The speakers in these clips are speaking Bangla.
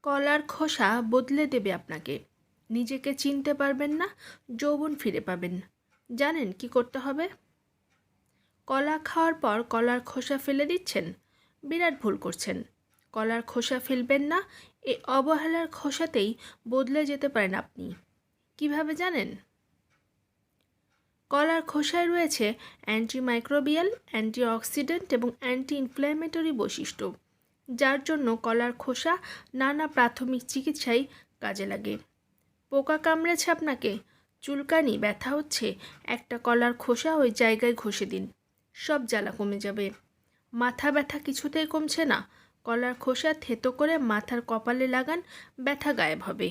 কলার খোসা বদলে দেবে আপনাকে। নিজেকে চিনতে পারবেন না, যৌবন ফিরে পাবেন। জানেন কি করতে হবে? কলা খাওয়ার পর কলার খোসা ফেলে দিচ্ছেন, বিরাট ভুল করছেন। কলার খোসা ফেলবেন না, এই অবহেলার খোসাতেই বদলে যেতে পারেন আপনি। কিভাবে জানেন? কলার খোসায় রয়েছে অ্যান্টিমাইক্রোবিয়াল, অ্যান্টিঅক্সিডেন্ট এবং অ্যান্টি ইনফ্ল্যামেটরি বৈশিষ্ট্য, যার জন্য কলার খোসা নানা প্রাথমিক চিকিৎসায় কাজে লাগে। পোকা কামড়েছে আপনাকে, চুলকানি, ব্যথা হচ্ছে, একটা কলার খোসা ওই জায়গায় ঘষে দিন, সব জ্বালা কমে যাবে। মাথা ব্যথা কিছুতেই কমছে না, কলার খোসা থেতো করে মাথার কপালে লাগান, ব্যথা গায়েব হবে।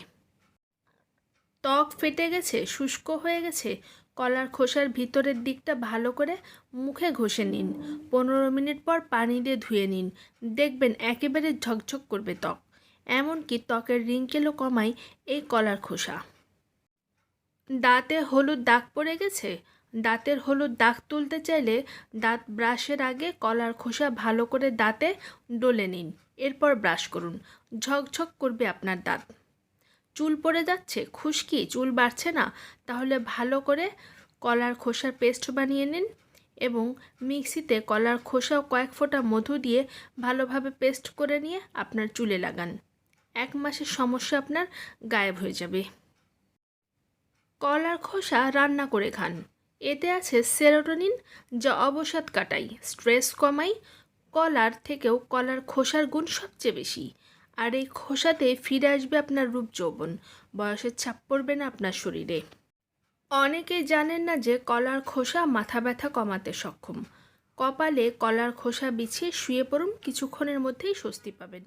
ত্বক ফেটে গেছে, শুষ্ক হয়ে গেছে, কলার খোসার ভিতরের দিকটা ভালো করে মুখে ঘষে নিন। 15 মিনিট পর পানি দিয়ে ধুয়ে নিন, দেখবেন একেবারে ঝকঝক করবে ত্বক। এমনকি ত্বকের রিঙ্কেলও কমায় এই কলার খোসা। দাঁতে হলুদ দাগ পড়ে গেছে, দাঁতের হলুদ দাগ তুলতে চাইলে দাঁত ব্রাশের আগে কলার খোসা ভালো করে দাঁতে ডলে নিন, এরপর ব্রাশ করুন, ঝকঝক করবে আপনার দাঁত। চুল পড়ে যাচ্ছে, খুশকি, চুল বাড়ছে না, তাহলে ভালো করে কলার খোসার পেস্ট বানিয়ে নিন এবং মিক্সিতে কলার খোসা ও কয়েক ফোঁটা মধু দিয়ে ভালোভাবে পেস্ট করে নিয়ে আপনার চুলে লাগান। 1 মাসের সমস্যা আপনার গায়েব হয়ে যাবে। কলার খোসা রান্না করে খান, এতে আছে সেরোটোনিন, যা অবসাদ কাটায়, স্ট্রেস কমায়। কলার থেকেও কলার খোসার গুণ সবচেয়ে বেশি। আর এই খোসাতে ফিরে আসবে আপনার রূপ যৌবন, বয়সের ছাপ পড়বে না আপনার শরীরে। অনেকেই জানেন না যে কলার খোসা মাথা ব্যথা কমাতে সক্ষম। কপালে কলার খোসা বিছিয়ে শুয়ে পড়ুন, কিছুক্ষণের মধ্যেই স্বস্তি পাবেন।